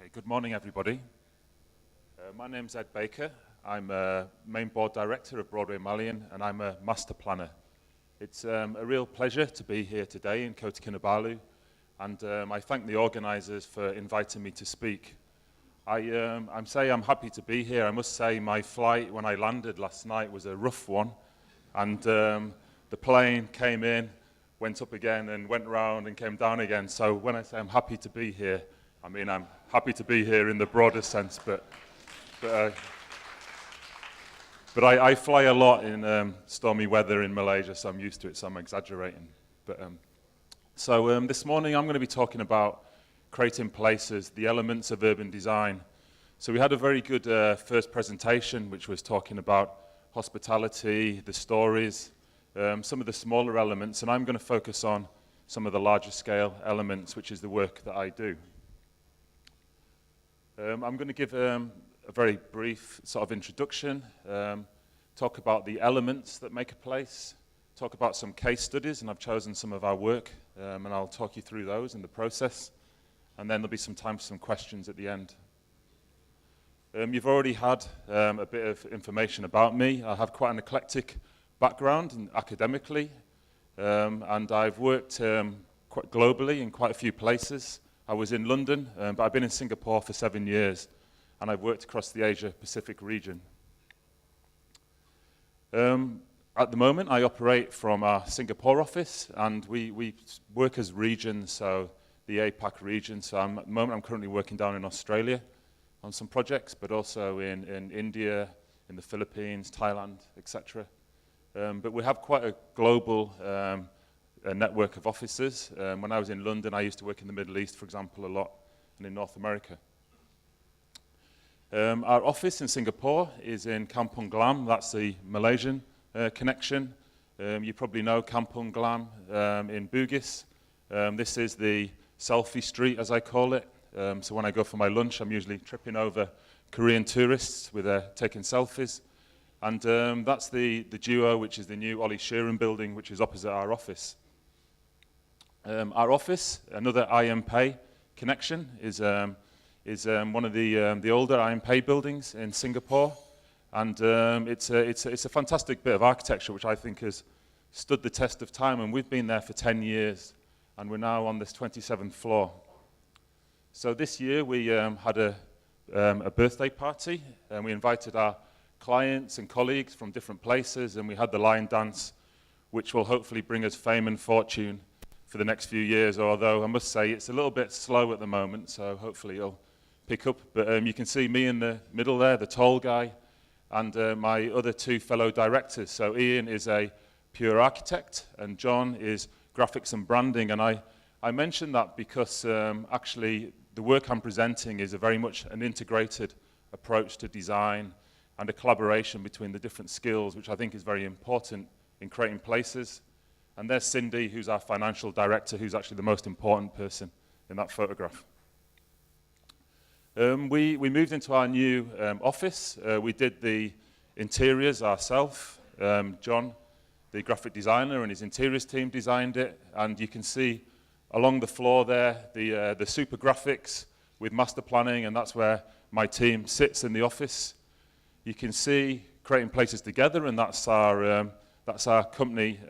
Okay, good morning, everybody. My name's Ed Baker. I'm a main board director of Broadway Malyan, and I'm a master planner. It's a real pleasure to be here today in Kota Kinabalu, and I thank the organisers for inviting me to speak. I'm happy to be here. I must say my flight when I landed last night was a rough one, and the plane came in, went up again, and went round and came down again. So when I say I'm happy to be here, I mean I'm happy to be here in the broader sense, but I fly a lot in stormy weather in Malaysia, so I'm used to it, so I'm exaggerating. So this morning I'm going to be talking about creating places, the elements of urban design. So we had a very good first presentation, which was talking about hospitality, the stories, some of the smaller elements, and I'm going to focus on some of the larger scale elements, which is the work that I do. I'm going to give a very brief sort of introduction, talk about the elements that make a place, talk about some case studies, and I've chosen some of our work, and I'll talk you through those in the process, and then there'll be some time for some questions at the end. You've already had a bit of information about me. I have quite an eclectic background and academically, and I've worked quite globally in quite a few places. I was in London, but I've been in Singapore for 7 years, and I've worked across the Asia-Pacific region. At the moment, I operate from our Singapore office, and we work as regions, so the APAC region. So at the moment, I'm currently working down in Australia on some projects, but also in India, in the Philippines, Thailand, etc. But we have quite a global a network of offices. When I was in London, I used to work in the Middle East, for example, a lot, and in North America. Our office in Singapore is in Kampung Glam. That's the Malaysian connection. You probably know Kampung Glam in Bugis. This is the selfie street, as I call it. So when I go for my lunch, I'm usually tripping over Korean tourists with taking selfies. And that's the duo, which is the new Ollie Sheeran building, which is opposite our office. Our office, another IMPay connection, is one of the older IMPay buildings in Singapore, and it's a fantastic bit of architecture which I think has stood the test of time, and we've been there for 10 years, and we're now on this 27th floor. So this year we had a birthday party, and we invited our clients and colleagues from different places, and we had the lion dance, which will hopefully bring us fame and fortune for the next few years, although I must say it's a little bit slow at the moment, so hopefully it'll pick up. But you can see me in the middle there, the tall guy, and my other two fellow directors. So Ian is a pure architect, and John is graphics and branding. And I mention that because actually the work I'm presenting is very much an integrated approach to design and a collaboration between the different skills, which I think is very important in creating places. And there's Cindy, who's our financial director, who's actually the most important person in that photograph. We moved into our new office. We did the interiors ourselves. John, the graphic designer, and his interiors team designed it. And you can see along the floor there the super graphics with master planning, and that's where my team sits in the office. You can see creating places together, and that's our company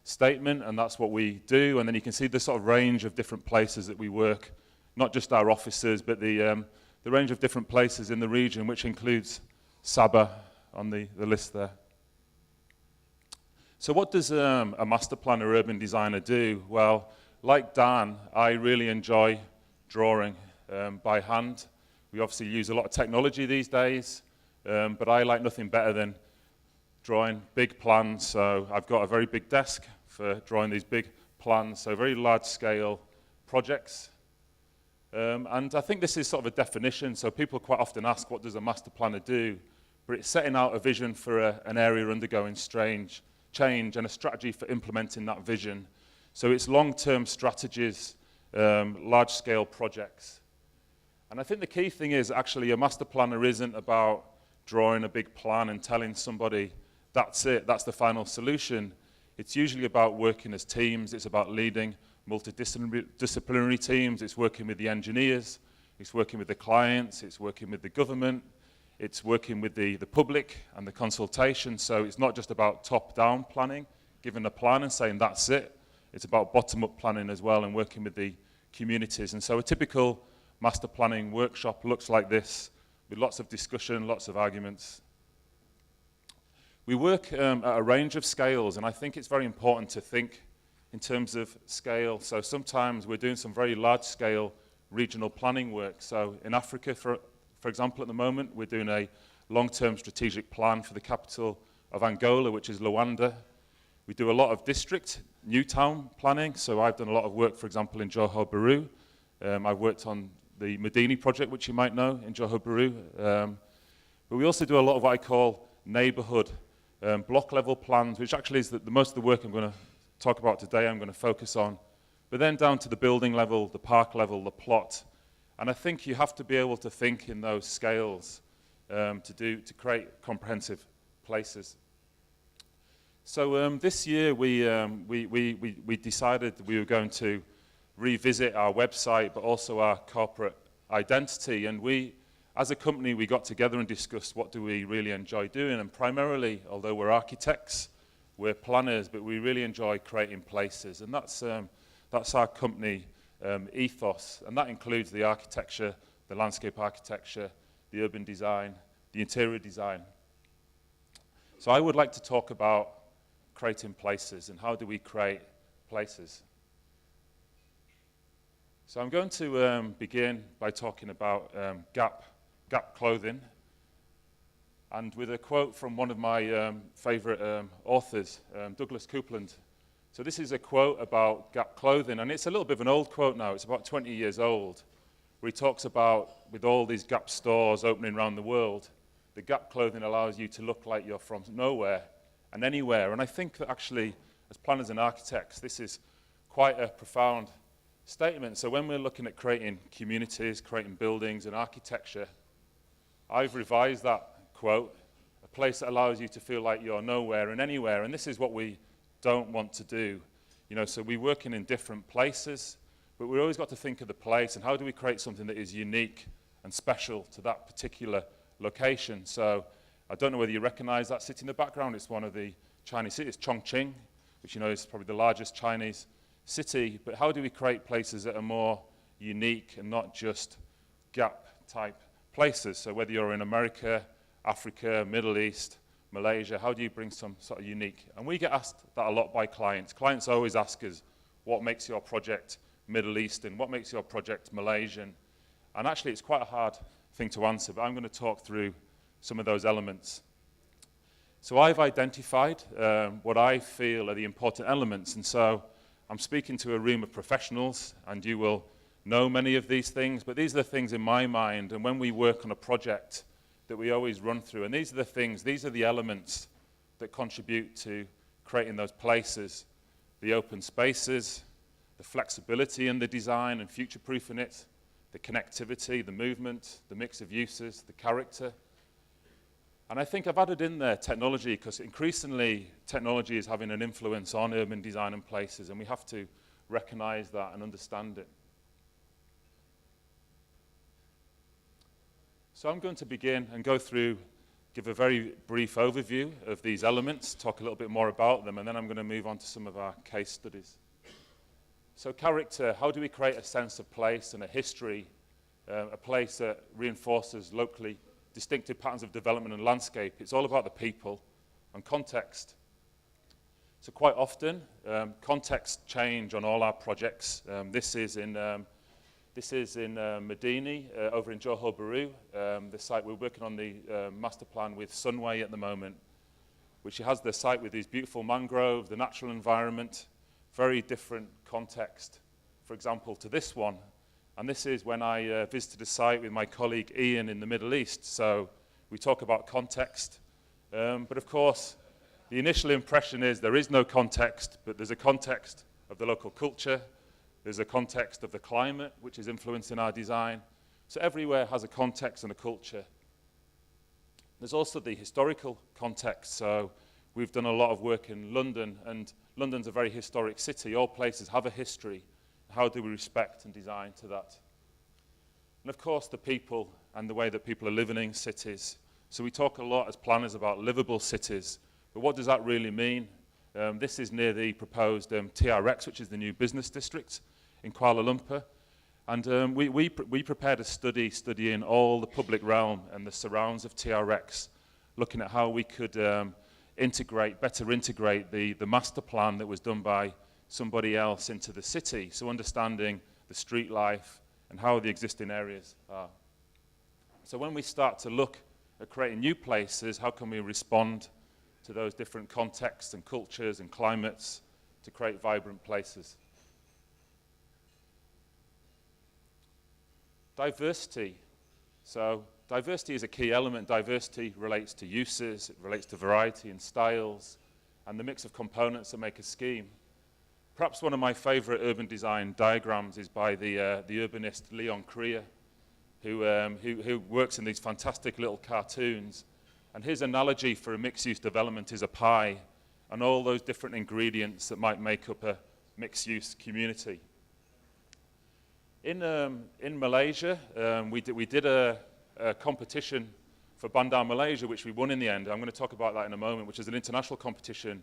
statement, and that's what we do. And then you can see the sort of range of different places that we work, not just our offices, but the range of different places in the region, which includes Sabah on the list there. So what does a master planner urban designer do? Well, like Dan, I really enjoy drawing by hand. We obviously use a lot of technology these days, but I like nothing better than drawing big plans. So I've got a very big desk for drawing these big plans, so very large-scale projects. And I think this is sort of a definition, so people quite often ask, what does a master planner do? But it's setting out a vision for an area undergoing change and a strategy for implementing that vision. So it's long-term strategies, large-scale projects. And I think the key thing is actually a master planner isn't about drawing a big plan and telling somebody, that's it, that's the final solution. It's usually about working as teams. It's about leading multidisciplinary teams. It's working with the engineers, It's working with the clients, it's working with the government, it's working with the public and the consultation. So it's not just about top-down planning, giving a plan and saying that's it. It's about bottom-up planning as well and working with the communities. And so a typical master planning workshop looks like this, with lots of discussion, lots of arguments. We work at a range of scales, and I think it's very important to think in terms of scale. So sometimes we're doing some very large-scale regional planning work. So in Africa, for example, at the moment, we're doing a long-term strategic plan for the capital of Angola, which is Luanda. We do a lot of district, new town planning. So I've done a lot of work, for example, in Johor Bahru. I've worked on the Medini project, which you might know, in Johor Bahru. But we also do a lot of what I call neighborhood block-level plans, which actually is most of the work I'm going to talk about today, I'm going to focus on. But then down to the building level, the park level, the plot. And I think you have to be able to think in those scales to create comprehensive places. So this year we decided we were going to revisit our website, but also our corporate identity. And as a company, we got together and discussed what do we really enjoy doing. And primarily, although we're architects, we're planners, but we really enjoy creating places. And that's our company ethos. And that includes the architecture, the landscape architecture, the urban design, the interior design. So I would like to talk about creating places and how do we create places. So I'm going to begin by talking about Gap clothing, and with a quote from one of my favorite authors, Douglas Coupland. So this is a quote about Gap clothing, and it's a little bit of an old quote now. It's about 20 years old, where he talks about, with all these Gap stores opening around the world, the Gap clothing allows you to look like you're from nowhere and anywhere. And I think that actually, as planners and architects, this is quite a profound statement. So when we're looking at creating communities, creating buildings and architecture, I've revised that quote, a place that allows you to feel like you're nowhere and anywhere. And this is what we don't want to do. So we're working in different places, but we've always got to think of the place and how do we create something that is unique and special to that particular location. So I don't know whether you recognize that city in the background. It's one of the Chinese cities, Chongqing, which is probably the largest Chinese city. But how do we create places that are more unique and not just Gap-type places? So whether you're in America, Africa, Middle East, Malaysia, how do you bring some sort of unique? And we get asked that a lot by clients. Clients always ask us, what makes your project Middle Eastern? What makes your project Malaysian? And actually, it's quite a hard thing to answer, but I'm going to talk through some of those elements. So I've identified what I feel are the important elements, and so I'm speaking to a room of professionals, and you will know many of these things, but these are the things in my mind, and when we work on a project that we always run through, and these are the elements that contribute to creating those places, the open spaces, the flexibility in the design and future-proofing it, the connectivity, the movement, the mix of uses, the character. And I think I've added in there technology, because increasingly technology is having an influence on urban design and places, and we have to recognize that and understand it. So I'm going to begin and go through, give a very brief overview of these elements, talk a little bit more about them, and then I'm going to move on to some of our case studies. So character, how do we create a sense of place and a history, a place that reinforces locally distinctive patterns of development and landscape? It's all about the people and context. So quite often, context change on all our projects. This is in Medini, over in Johor Bahru, the site we're working on the master plan with Sunway at the moment, which has the site with these beautiful mangroves, the natural environment, very different context, for example, to this one. And this is when I visited a site with my colleague Ian in the Middle East. So we talk about context. But of course, the initial impression is there is no context, but there's a context of the local culture. There's a context of the climate, which is influencing our design. So everywhere has a context and a culture. There's also the historical context. So we've done a lot of work in London, and London's a very historic city. All places have a history. How do we respect and design to that? And of course, the people and the way that people are living in cities. So we talk a lot as planners about livable cities, but what does that really mean? This is near the proposed TRX, which is the new business district in Kuala Lumpur. And we prepared a study studying all the public realm and the surrounds of TRX, looking at how we could better integrate the master plan that was done by somebody else into the city. So understanding the street life and how the existing areas are. So when we start to look at creating new places, how can we respond to those different contexts and cultures and climates to create vibrant places? Diversity. So diversity is a key element. Diversity relates to uses, it relates to variety and styles, and the mix of components that make a scheme. Perhaps one of my favorite urban design diagrams is by the urbanist Leon Krier, who works in these fantastic little cartoons. And his analogy for a mixed-use development is a pie and all those different ingredients that might make up a mixed-use community. In Malaysia, we did a competition for Bandar Malaysia, which we won in the end. I'm going to talk about that in a moment, which is an international competition.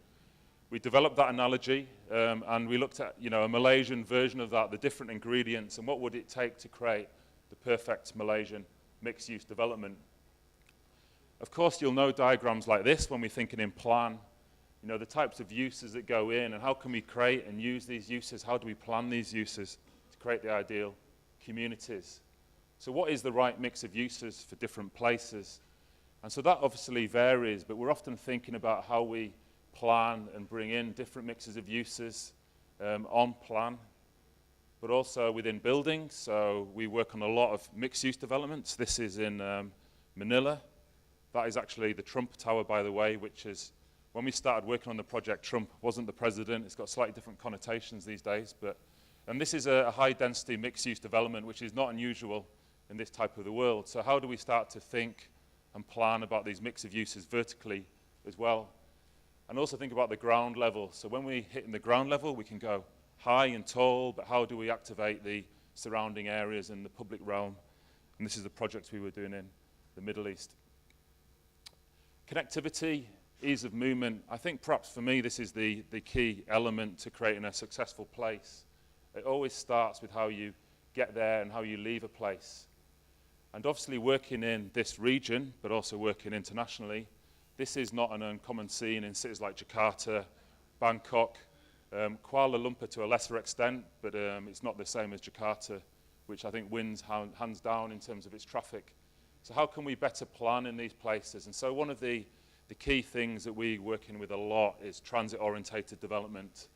We developed that analogy, and we looked at, a Malaysian version of that, the different ingredients, and what would it take to create the perfect Malaysian mixed-use development. Of course, you'll know diagrams like this when we're thinking in plan, the types of uses that go in, and how can we create and use these uses? How do we plan these uses to create the ideal communities? So what is the right mix of uses for different places? And so that obviously varies, but we're often thinking about how we plan and bring in different mixes of uses on plan, but also within buildings. So we work on a lot of mixed-use developments. This is in Manila. That is actually the Trump Tower, by the way, which is, when we started working on the project, Trump wasn't the president. It's got slightly different connotations these days, and this is a high-density mixed-use development, which is not unusual in this type of the world. So how do we start to think and plan about these mix of uses vertically as well? And also think about the ground level. So when we hit in the ground level, we can go high and tall, but how do we activate the surrounding areas in the public realm? And this is the project we were doing in the Middle East. Connectivity, ease of movement. I think perhaps for me this is the key element to creating a successful place. It always starts with how you get there and how you leave a place. And obviously working in this region, but also working internationally, this is not an uncommon scene in cities like Jakarta, Bangkok, Kuala Lumpur to a lesser extent, but it's not the same as Jakarta, which I think wins hands down in terms of its traffic. So how can we better plan in these places? And so one of the key things that we're working with a lot is transit-orientated development,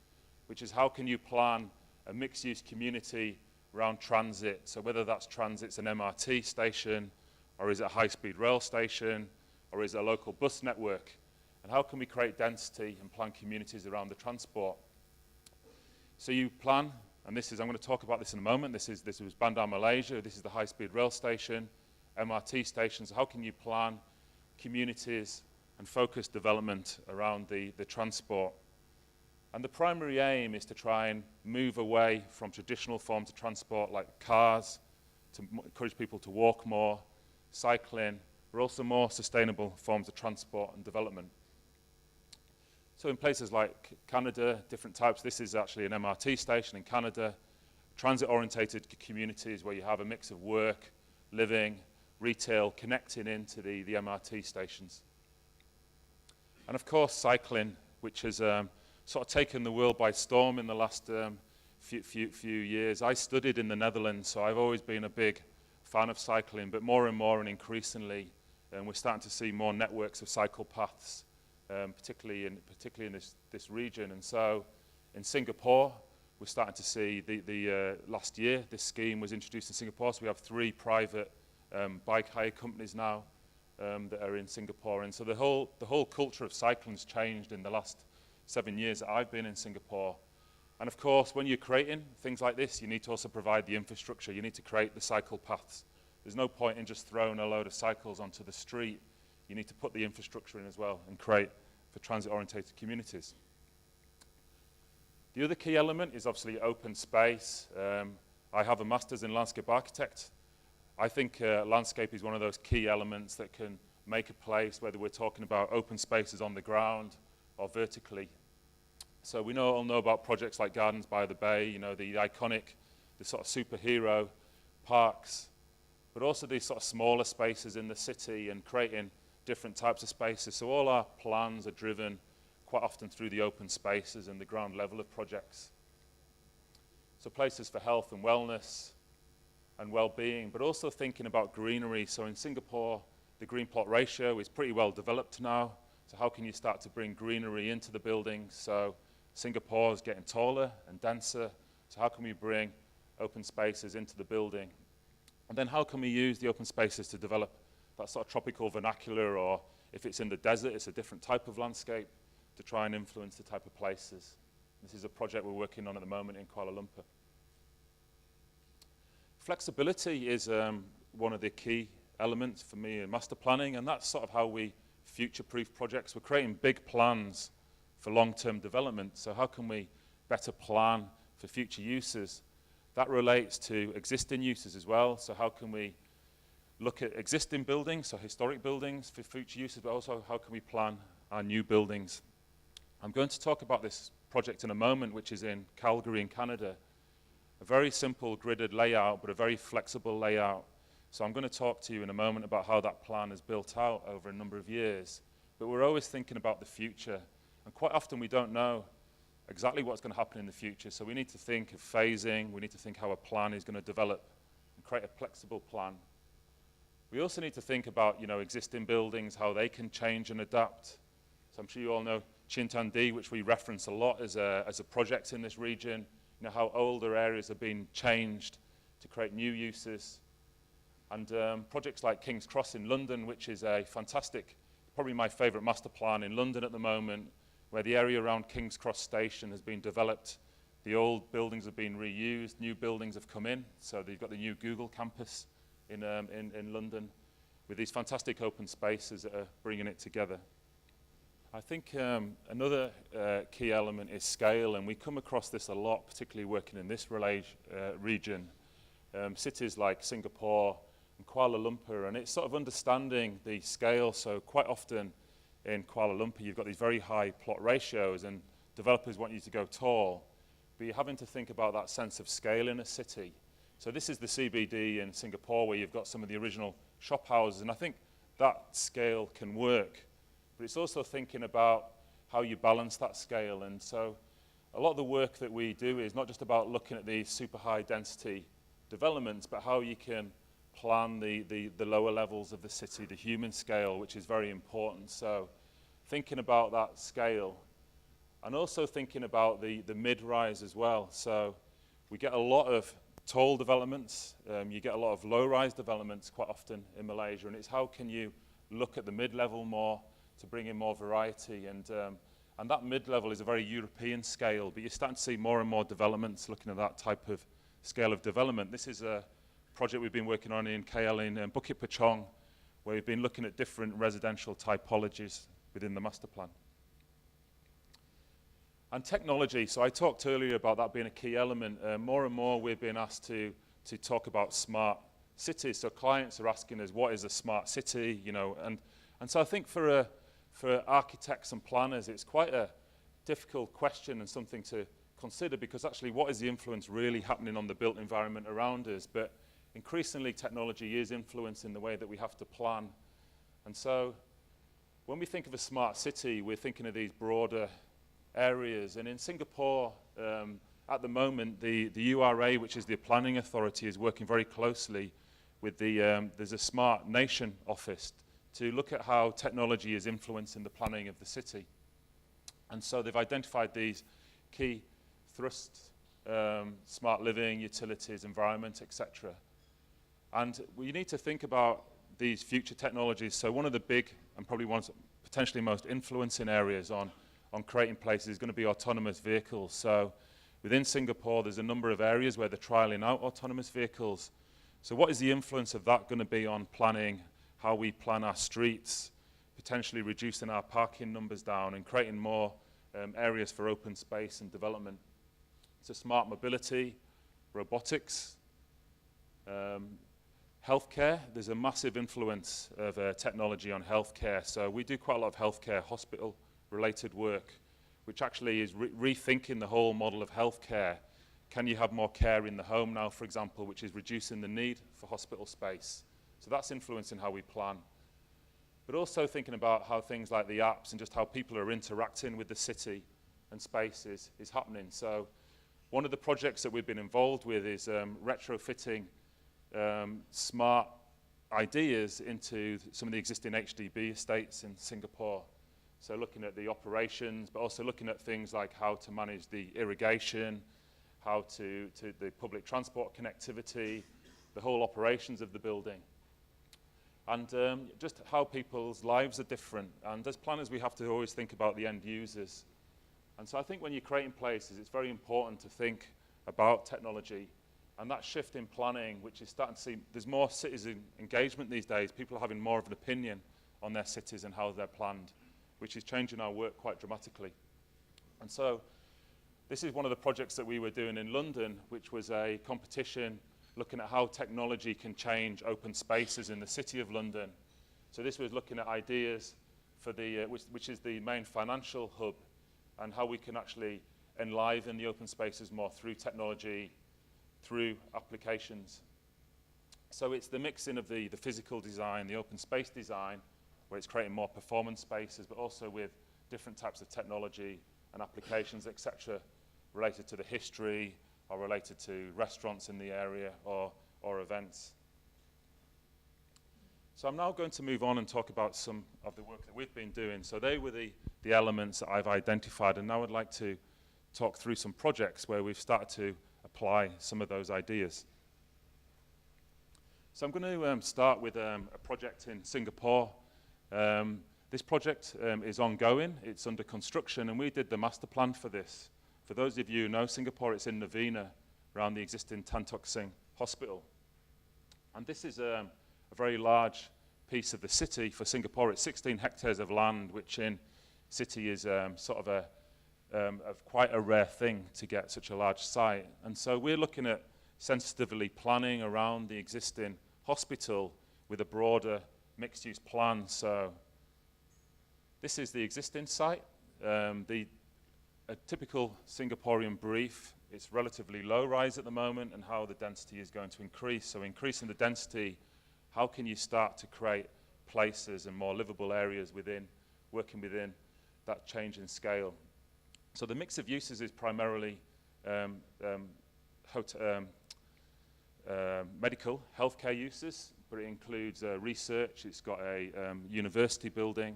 which is how can you plan a mixed-use community around transit? So whether that's transit's an MRT station, or is it a high-speed rail station, or is it a local bus network? And how can we create density and plan communities around the transport? So you plan, and I'm going to talk about this in a moment. This was Bandar Malaysia. This is the high-speed rail station, MRT stations. How can you plan communities and focus development around the transport? And the primary aim is to try and move away from traditional forms of transport like cars, to encourage people to walk more, cycling, but also more sustainable forms of transport and development. So in places like Canada, different types, this is actually an MRT station in Canada, transit-orientated communities where you have a mix of work, living, retail, connecting into the MRT stations. And of course, cycling, which has sort of taken the world by storm in the last few years. I studied in the Netherlands, so I've always been a big fan of cycling, but more and more and increasingly, we're starting to see more networks of cycle paths, particularly in this region. And so in Singapore, we're starting to see last year, this scheme was introduced in Singapore, so we have 3 private bike hire companies now that are in Singapore. And so the whole culture of cycling's changed in the last 7 years that I've been in Singapore. And of course, when you're creating things like this, you need to also provide the infrastructure. You need to create the cycle paths. There's no point in just throwing a load of cycles onto the street. You need to put the infrastructure in as well and create for transit-orientated communities. The other key element is obviously open space. I have a master's in landscape architect, I think landscape is one of those key elements that can make a place, whether we're talking about open spaces on the ground or vertically. So we all know about projects like Gardens by the Bay, you know, the iconic, the sort of superhero parks, but also these sort of smaller spaces in the city and creating different types of spaces. So all our plans are driven quite often through the open spaces and the ground level of projects. So places for health and wellness and well-being, but also thinking about greenery. So in Singapore, the green plot ratio is pretty well developed now. So how can you start to bring greenery into the buildings? So Singapore is getting taller and denser. So how can we bring open spaces into the building? And then how can we use the open spaces to develop that sort of tropical vernacular, or if it's in the desert, it's a different type of landscape to try and influence the type of places. This is a project we're working on at the moment in Kuala Lumpur. Flexibility is one of the key elements for me in master planning, and that's sort of how we future-proof projects. We're creating big plans for long-term development, so how can we better plan for future uses? That relates to existing uses as well, so how can we look at existing buildings, so historic buildings for future uses, but also how can we plan our new buildings? I'm going to talk about this project in a moment, which is in Calgary in Canada. A very simple gridded layout, but a very flexible layout. So I'm going to talk to you in a moment about how that plan is built out over a number of years. But we're always thinking about the future, and quite often we don't know exactly what's going to happen in the future. So we need to think of phasing, we need to think how a plan is going to develop and create a flexible plan. We also need to think about, you know, existing buildings, how they can change and adapt. So I'm sure you all know Chintan, which we reference a lot as a project in this region, you know, how older areas have been changed to create new uses. And projects like King's Cross in London, which is a fantastic, probably my favorite master plan in London at the moment, where the area around King's Cross Station has been developed. The old buildings have been reused, new buildings have come in. So you've got the new Google campus in London with these fantastic open spaces that are bringing it together. I think another key element is scale, and we come across this a lot, particularly working in this region. Cities like Singapore and Kuala Lumpur, and it's sort of understanding the scale. So quite often in Kuala Lumpur, you've got these very high plot ratios, and developers want you to go tall, but you're having to think about that sense of scale in a city. So this is the CBD in Singapore, where you've got some of the original shop houses, and I think that scale can work. But it's also thinking about how you balance that scale. And so a lot of the work that we do is not just about looking at these super high density developments, but how you can plan the lower levels of the city, the human scale, which is very important. So thinking about that scale, and also thinking about the mid-rise as well. So we get a lot of tall developments, you get a lot of low-rise developments quite often in Malaysia, and it's how can you look at the mid-level more to bring in more variety, and that mid-level is a very European scale, but you're starting to see more and more developments looking at that type of scale of development. This is a project we've been working on in KL in Bukit Pachong, where we've been looking at different residential typologies within the master plan. And technology, so I talked earlier about that being a key element. More and more we've been asked to talk about smart cities. So clients are asking us, what is a smart city? You know, and so I think for architects and planners, it's quite a difficult question and something to consider, because actually what is the influence really happening on the built environment around us? But increasingly technology is influencing the way that we have to plan. And so when we think of a smart city, we're thinking of these broader areas. And in Singapore, at the moment, the URA, which is the planning authority, is working very closely with there's a Smart Nation office to look at how technology is influencing the planning of the city. And so they've identified these key thrusts, smart living, utilities, environment, etc. And we need to think about these future technologies. So one of the big, and probably one of the potentially most influencing areas on creating places is going to be autonomous vehicles. So within Singapore, there's a number of areas where they're trialing out autonomous vehicles. So what is the influence of that going to be on planning, how we plan our streets, potentially reducing our parking numbers down and creating more areas for open space and development? So smart mobility, robotics, Healthcare, there's a massive influence of technology on healthcare. So we do quite a lot of healthcare, hospital-related work, which actually is rethinking the whole model of healthcare. Can you have more care in the home now, for example, which is reducing the need for hospital space? So that's influencing how we plan. But also thinking about how things like the apps and just how people are interacting with the city and space is happening. So one of the projects that we've been involved with is retrofitting smart ideas into some of the existing HDB estates in Singapore. So looking at the operations, but also looking at things like how to manage the irrigation, how to the public transport connectivity, the whole operations of the building. And just how people's lives are different. And as planners, we have to always think about the end users. And so I think when you're creating places, it's very important to think about technology. And that shift in planning, which is starting to see, there's more citizen engagement these days. People are having more of an opinion on their cities and how they're planned, which is changing our work quite dramatically. And so this is one of the projects that we were doing in London, which was a competition looking at how technology can change open spaces in the City of London. So this was looking at ideas for the, which is the main financial hub, and how we can actually enliven the open spaces more through technology, through applications. So it's the mixing of the physical design, the open space design, where it's creating more performance spaces, but also with different types of technology and applications, etc., related to the history or related to restaurants in the area or events. So I'm now going to move on and talk about some of the work that we've been doing. So they were the elements that I've identified, and now I'd like to talk through some projects where we've started to apply some of those ideas. So I'm going to start with a project in Singapore. This project is ongoing, it's under construction, and we did the master plan for this. For those of you who know Singapore, it's in Novena, around the existing Tan Tock Seng Hospital. And this is a very large piece of the city for Singapore. It's 16 hectares of land, which in city is sort of quite a rare thing to get such a large site. And so we're looking at sensitively planning around the existing hospital with a broader mixed-use plan. So this is the existing site. A typical Singaporean brief, it's relatively low rise at the moment, and how the density is going to increase. So increasing the density, how can you start to create places and more livable areas within, working within that change in scale? So the mix of uses is primarily medical, healthcare uses, but it includes research, it's got a university building,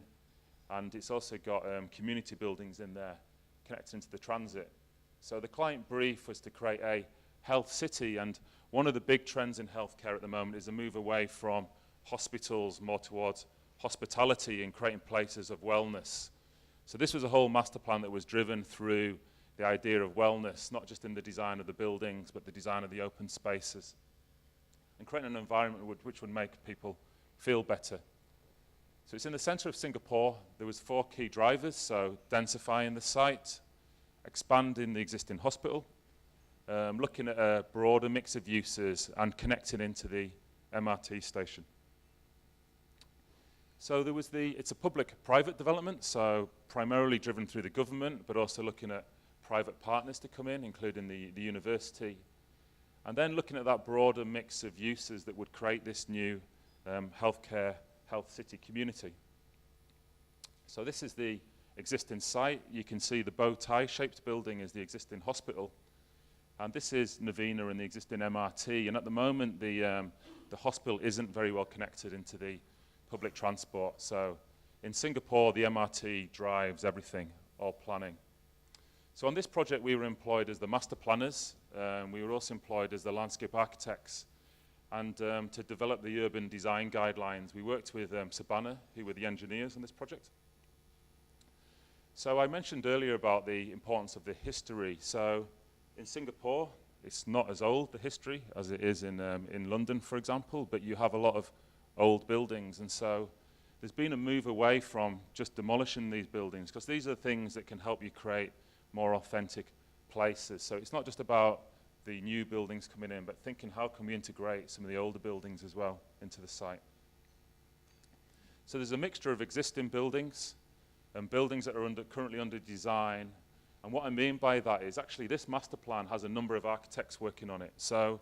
and it's also got community buildings in there connected into the transit. So the client brief was to create a health city, and one of the big trends in healthcare at the moment is a move away from hospitals more towards hospitality and creating places of wellness. So this was a whole master plan that was driven through the idea of wellness, not just in the design of the buildings, but the design of the open spaces, and creating an environment which would make people feel better. So it's in the center of Singapore. There was 4 key drivers, so densifying the site, expanding the existing hospital, looking at a broader mix of uses, and connecting into the MRT station. So there was it's a public-private development, so primarily driven through the government, but also looking at private partners to come in, including the university, and then looking at that broader mix of uses that would create this new healthcare, health city community. So this is the existing site. You can see the bow tie-shaped building is the existing hospital, and this is Novena and the existing MRT. And at the moment, the hospital isn't very well connected into the public transport. So in Singapore, the MRT drives everything, all planning. So on this project, we were employed as the master planners. We were also employed as the landscape architects, and to develop the urban design guidelines. We worked with Sabana, who were the engineers on this project. So I mentioned earlier about the importance of the history. So in Singapore, it's not as old, the history, as it is in London, for example, but you have a lot of old buildings. And so there's been a move away from just demolishing these buildings, because these are things that can help you create more authentic places. So it's not just about the new buildings coming in, but thinking how can we integrate some of the older buildings as well into the site. So there's a mixture of existing buildings and buildings that are currently under design. And what I mean by that is actually this master plan has a number of architects working on it. So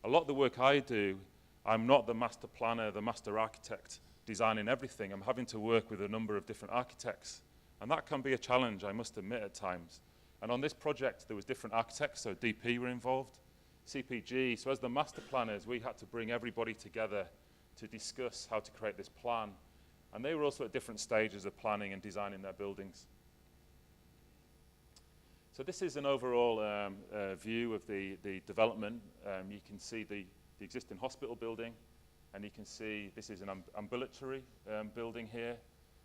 a lot of the work I do, I'm not the master planner, the master architect designing everything. I'm having to work with a number of different architects. And that can be a challenge, I must admit, at times. And on this project, there was different architects, so DP were involved, CPG. So as the master planners, we had to bring everybody together to discuss how to create this plan. And they were also at different stages of planning and designing their buildings. So this is an overall view of the development. You can see the existing hospital building, and you can see this is an ambulatory building here,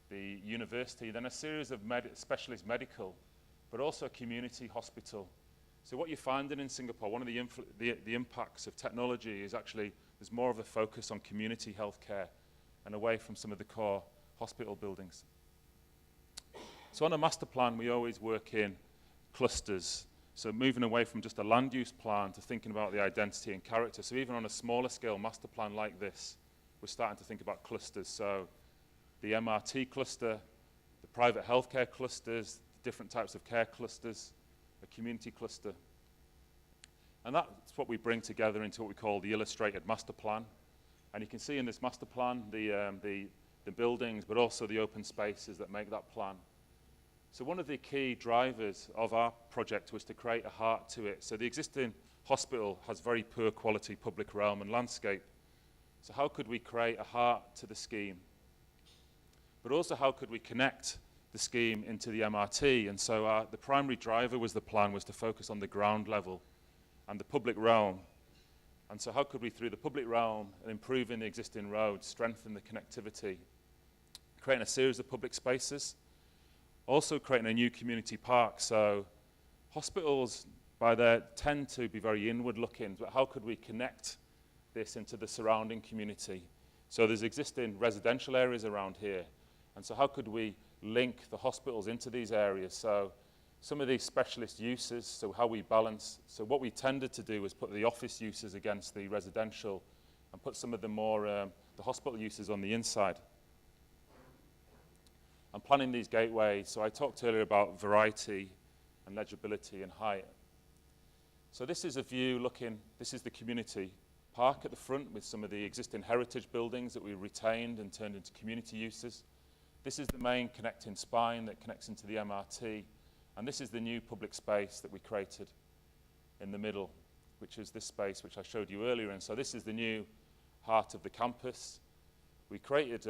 the university, then a series of specialist medical, but also a community hospital. So what you're finding in Singapore, one of the impacts of technology is actually there's more of a focus on community healthcare and away from some of the core hospital buildings. So on a master plan, we always work in clusters. So moving away from just a land use plan to thinking about the identity and character. So even on a smaller scale master plan like this, we're starting to think about clusters. So the MRT cluster, the private healthcare clusters, different types of care clusters, a community cluster. And that's what we bring together into what we call the illustrated master plan. And you can see in this master plan the buildings, but also the open spaces that make that plan. So one of the key drivers of our project was to create a heart to it. So the existing hospital has very poor quality public realm and landscape. So how could we create a heart to the scheme? But also how could we connect the scheme into the MRT? And so the primary driver was the plan was to focus on the ground level and the public realm. And so how could we, through the public realm and improving the existing roads, strengthen the connectivity, creating a series of public spaces, also creating a new community park. So hospitals, tend to be very inward looking, but how could we connect this into the surrounding community? So there's existing residential areas around here. And so how could we link the hospitals into these areas? So some of these specialist uses, so how we balance. So what we tended to do was put the office uses against the residential and put some of the more, the hospital uses on the inside. And planning these gateways, so I talked earlier about variety and legibility and height. So this is a view looking, this is the community park at the front with some of the existing heritage buildings that we retained and turned into community uses. This is the main connecting spine that connects into the MRT. And this is the new public space that we created in the middle, which is this space which I showed you earlier. And so this is the new heart of the campus. We created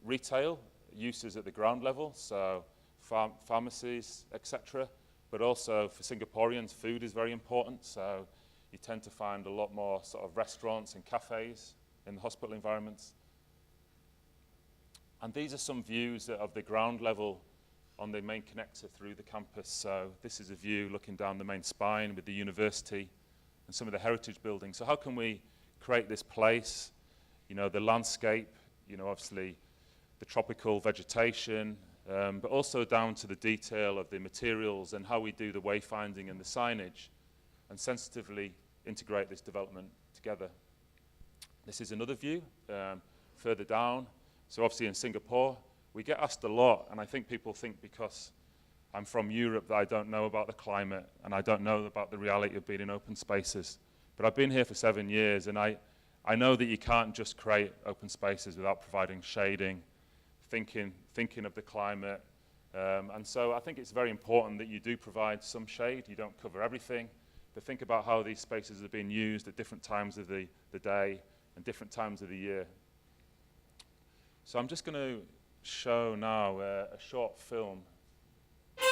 retail uses at the ground level, so pharmacies, etc. But also for Singaporeans, food is very important. So you tend to find a lot more sort of restaurants and cafes in the hospital environments. And these are some views of the ground level on the main connector through the campus. So this is a view looking down the main spine with the university and some of the heritage buildings. So how can we create this place, the landscape, obviously the tropical vegetation, but also down to the detail of the materials and how we do the wayfinding and the signage and sensitively integrate this development together. This is another view further down. So obviously in Singapore, we get asked a lot, and I think people think because I'm from Europe that I don't know about the climate and I don't know about the reality of being in open spaces. But I've been here for 7 years, and I know that you can't just create open spaces without providing shading, thinking of the climate. And so I think it's very important that you do provide some shade. You don't cover everything, but think about how these spaces are being used at different times of the day and different times of the year. So I'm just going to show now a short film. So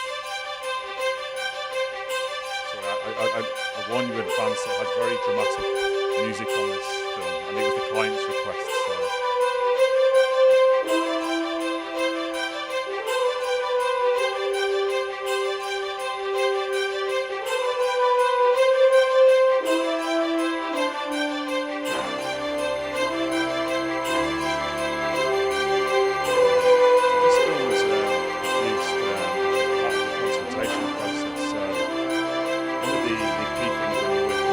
I warn you in advance, it has very dramatic music on this film, and it was the client's request. So. One of the key things when you're working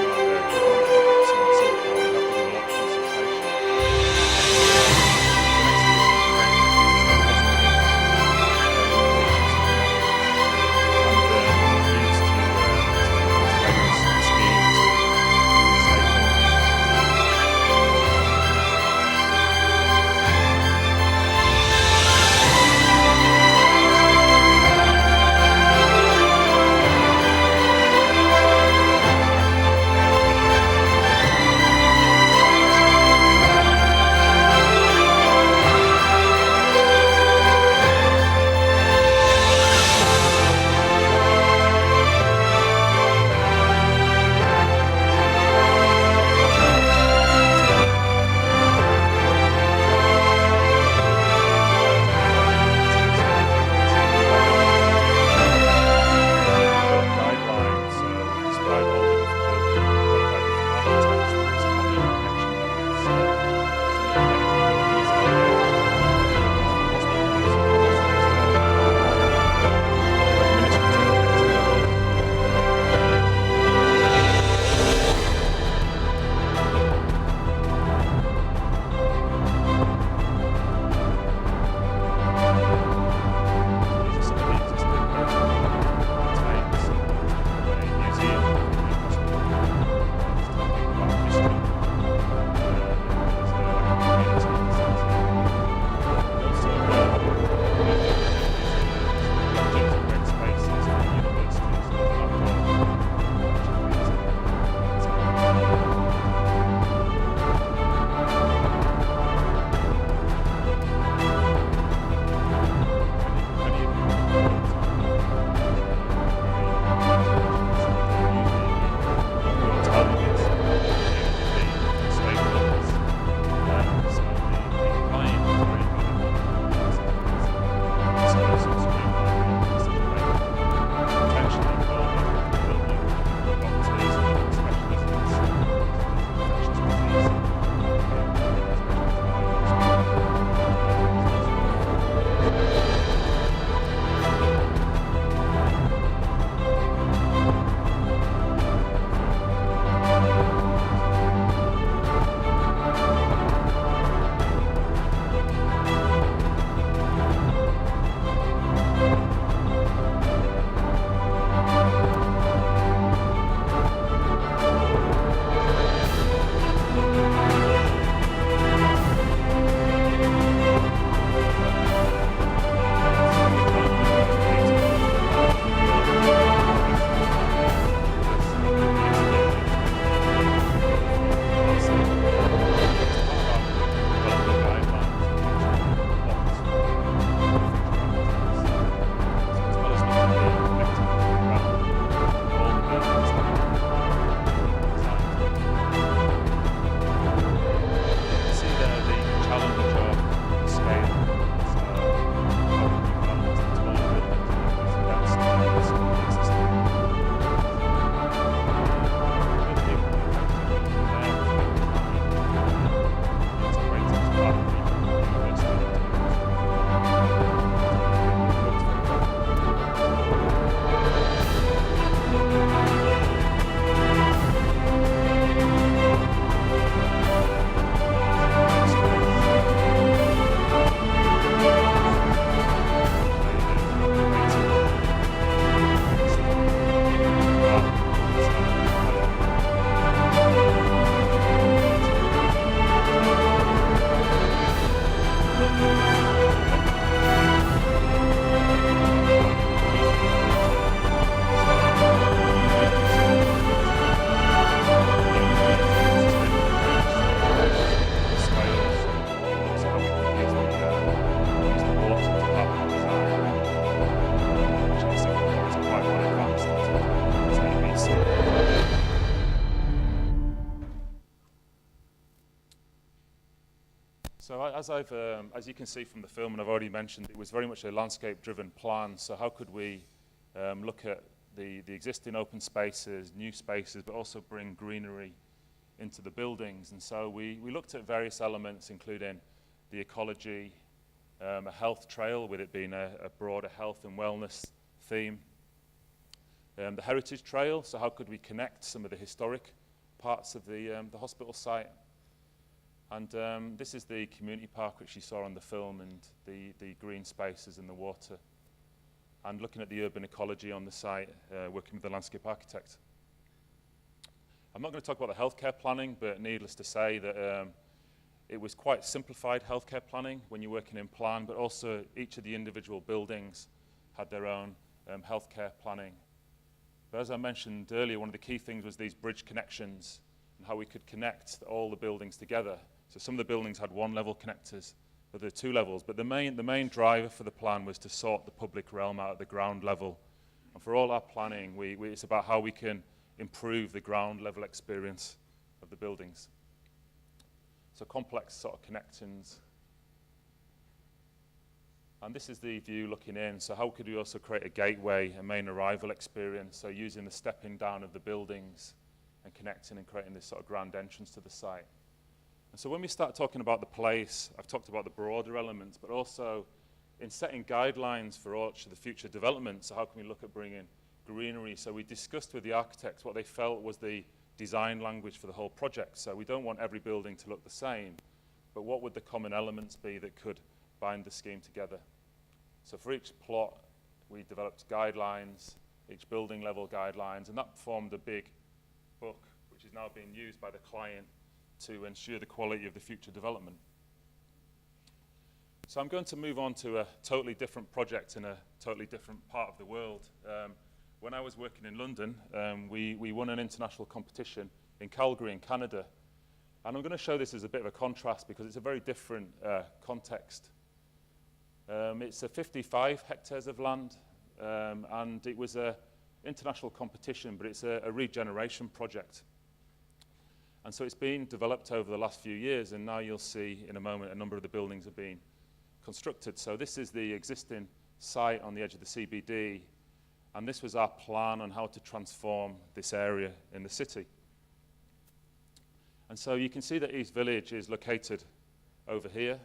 So as you can see from the film, and I've already mentioned, it was very much a landscape-driven plan. So how could we look at the existing open spaces, new spaces, but also bring greenery into the buildings? And so we looked at various elements, including the ecology, a health trail, with it being a broader health and wellness theme. The heritage trail, so how could we connect some of the historic parts of the hospital site? And this is the community park which you saw on the film, and the green spaces and the water. And looking at the urban ecology on the site, working with the landscape architect. I'm not going to talk about the healthcare planning, but needless to say that it was quite simplified healthcare planning when you're working in plan, but also each of the individual buildings had their own healthcare planning. But as I mentioned earlier, one of the key things was these bridge connections and how we could connect all the buildings together. So some of the buildings had one-level connectors, but there are two levels. But the main driver for the plan was to sort the public realm out at the ground level. And for all our planning, it's about how we can improve the ground level experience of the buildings. So complex sort of connections. And this is the view looking in. So how could we also create a gateway, a main arrival experience? So using the stepping down of the buildings and connecting and creating this sort of grand entrance to the site. And so when we start talking about the place, I've talked about the broader elements, but also in setting guidelines for each of the future developments. So how can we look at bringing greenery? So we discussed with the architects what they felt was the design language for the whole project. So we don't want every building to look the same, but what would the common elements be that could bind the scheme together? So for each plot, we developed guidelines, each building level guidelines, and that formed a big book, which is now being used by the client to ensure the quality of the future development. So I'm going to move on to a totally different project in a totally different part of the world. When I was working in London, we won an international competition in Calgary in Canada. And I'm going to show this as a bit of a contrast because it's a very different context. It's 55 hectares of land, and it was an international competition, but it's a regeneration project. And so it's been developed over the last few years, and now you'll see in a moment a number of the buildings are being constructed. So this is the existing site on the edge of the CBD, and this was our plan on how to transform this area in the city. And so you can see that East Village is located over here.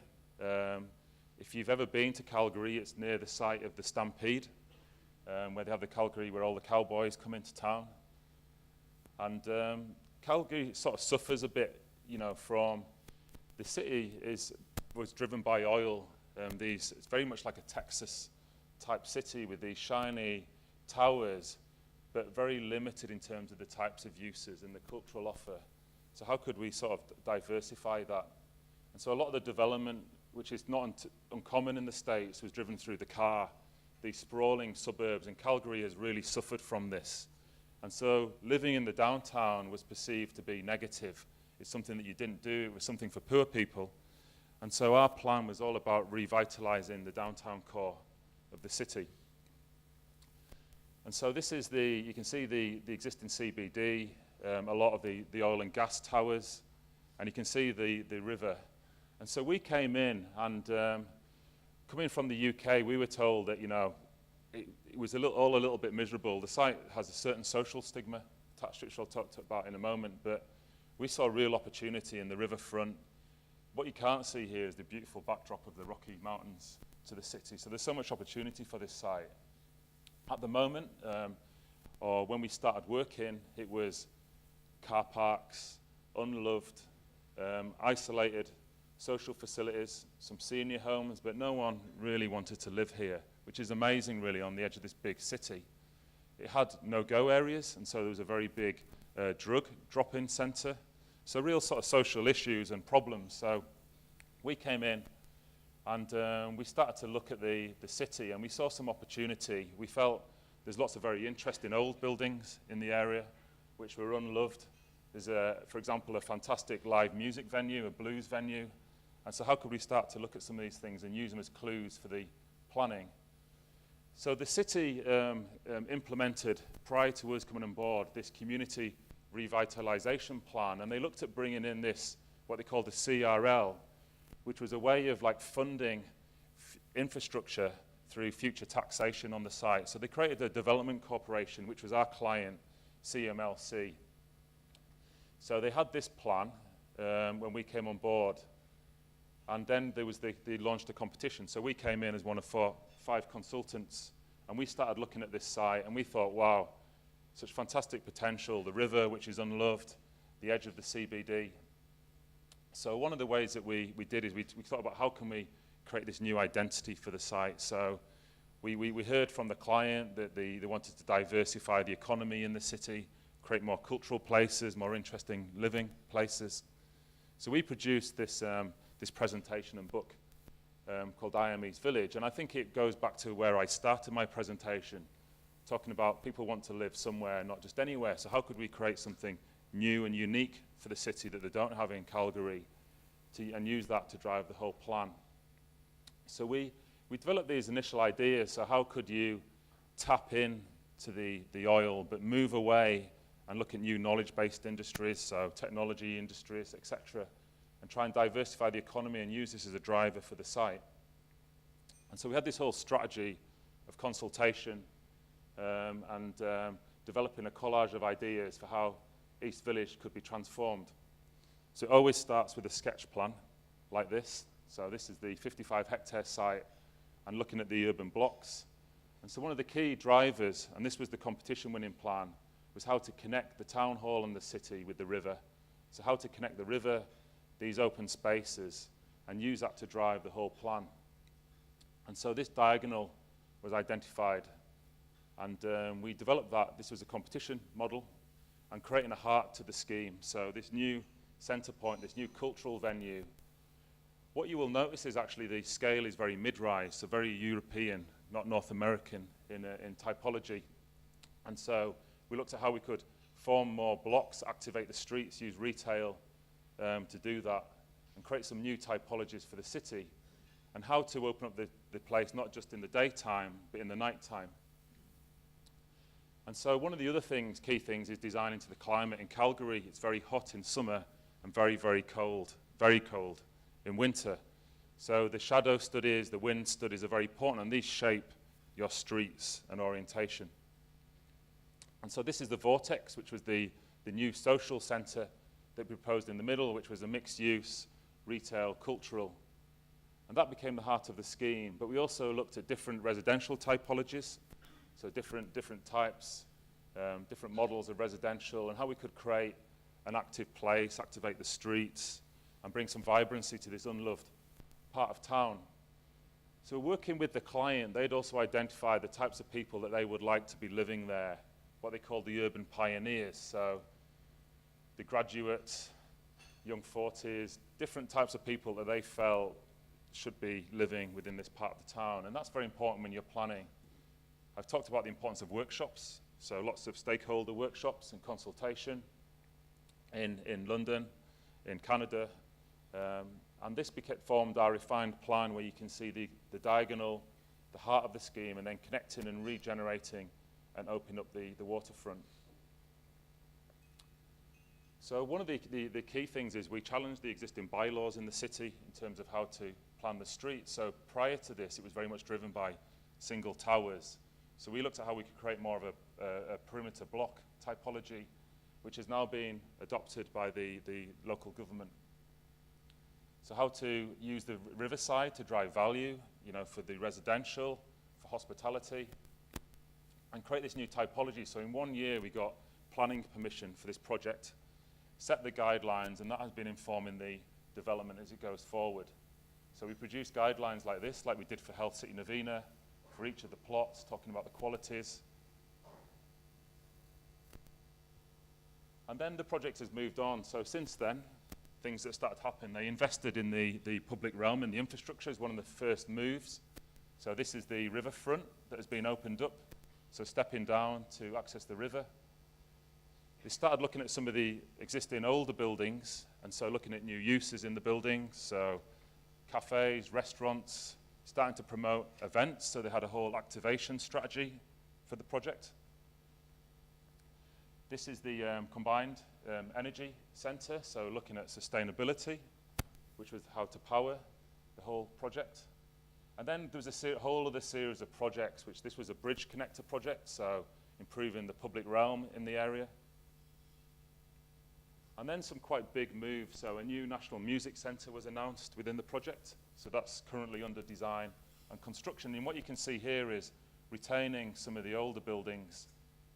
If you've ever been to Calgary, it's near the site of the Stampede, where they have the Calgary, where all the cowboys come into town. And Calgary sort of suffers a bit, you know, from the city was driven by oil. It's very much like a Texas type city with these shiny towers, but very limited in terms of the types of uses and the cultural offer. So how could we sort of diversify that? And so a lot of the development, which is not uncommon in the States, was driven through the car, these sprawling suburbs, and Calgary has really suffered from this. And so living in the downtown was perceived to be negative. It's something that you didn't do. It was something for poor people. And so our plan was all about revitalizing the downtown core of the city. And so this is you can see the existing CBD, a lot of the oil and gas towers, and you can see the river. And so we came in, and coming from the UK, we were told that, you know, it was all a little bit miserable. The site has a certain social stigma attached to it, which I'll talk about in a moment, but we saw real opportunity in the riverfront. What you can't see here is the beautiful backdrop of the Rocky Mountains to the city. So there's so much opportunity for this site. At the moment, or when we started working, it was car parks, unloved, isolated social facilities, some senior homes, but no one really wanted to live here, which is amazing, really, on the edge of this big city. It had no-go areas, and so there was a very big drug drop-in center. So real sort of social issues and problems. So we came in, and we started to look at the city, and we saw some opportunity. We felt there's lots of very interesting old buildings in the area, which were unloved. There's, for example, a fantastic live music venue, a blues venue. And so how could we start to look at some of these things and use them as clues for the planning? So the city implemented, prior to us coming on board, this community revitalization plan, and they looked at bringing in this, what they called the CRL, which was a way of like funding infrastructure through future taxation on the site. So they created a development corporation, which was our client, CMLC. So they had this plan when we came on board, and then they launched a competition. So we came in as one of 5 consultants, and we started looking at this site, and we thought, wow, such fantastic potential, the river, which is unloved, the edge of the CBD. So one of the ways that we did is we thought about how can we create this new identity for the site. So we heard from the client that they wanted to diversify the economy in the city, create more cultural places, more interesting living places. So we produced this presentation and book called IME's Village, and I think it goes back to where I started my presentation, talking about people want to live somewhere, not just anywhere. So how could we create something new and unique for the city that they don't have in Calgary, and use that to drive the whole plan? So we developed these initial ideas. So how could you tap in to the oil, but move away and look at new knowledge-based industries, so technology industries, etc., and try and diversify the economy and use this as a driver for the site. And so we had this whole strategy of consultation and developing a collage of ideas for how East Village could be transformed. So it always starts with a sketch plan like this. So this is the 55-hectare site, and looking at the urban blocks. And so one of the key drivers, and this was the competition-winning plan, was how to connect the town hall and the city with the river. So how to connect the river, these open spaces, and use that to drive the whole plan. And so this diagonal was identified, and we developed that. This was a competition model, and creating a heart to the scheme. So this new center point, this new cultural venue, what you will notice is actually the scale is very mid-rise, so very European, not North American in typology. And so we looked at how we could form more blocks, activate the streets, use retail to do that, and create some new typologies for the city, and how to open up the place not just in the daytime, but in the nighttime. And so one of the other key things is designing to the climate. In Calgary, it's very hot in summer and very, very cold in winter. So the shadow studies, the wind studies are very important, and these shape your streets and orientation. And so this is the Vortex, which was the new social center that we proposed in the middle, which was a mixed use, retail, cultural. And that became the heart of the scheme. But we also looked at different residential typologies, so different types, different models of residential, and how we could create an active place, activate the streets, and bring some vibrancy to this unloved part of town. So working with the client, they'd also identify the types of people that they would like to be living there, what they called the urban pioneers. So the graduates, young 40s, different types of people that they felt should be living within this part of the town. And that's very important when you're planning. I've talked about the importance of workshops, so lots of stakeholder workshops and consultation in London, in Canada, and this formed our refined plan, where you can see the diagonal, the heart of the scheme, and then connecting and regenerating and opening up the waterfront. So one of the key things is we challenged the existing bylaws in the city in terms of how to plan the streets. So prior to this, it was very much driven by single towers. So we looked at how we could create more of a perimeter block typology, which is now being adopted by the local government. So how to use the riverside to drive value, for the residential, for hospitality, and create this new typology. So in 1 year, we got planning permission for this project, set the guidelines, and that has been informing the development as it goes forward. So we produced guidelines like this, like we did for Health City Novena, for each of the plots, talking about the qualities. And then the project has moved on. So since then, things that started happening, they invested in the public realm, and the infrastructure is one of the first moves. So this is the riverfront that has been opened up, so stepping down to access the river. They started looking at some of the existing older buildings, and so looking at new uses in the buildings, so cafes, restaurants, starting to promote events, so they had a whole activation strategy for the project. This is the combined energy center, so looking at sustainability, which was how to power the whole project. And then there was a whole other series of projects, which this was a bridge connector project, so improving the public realm in the area. And then some quite big moves. So a new National Music Centre was announced within the project. So that's currently under design and construction. And what you can see here is retaining some of the older buildings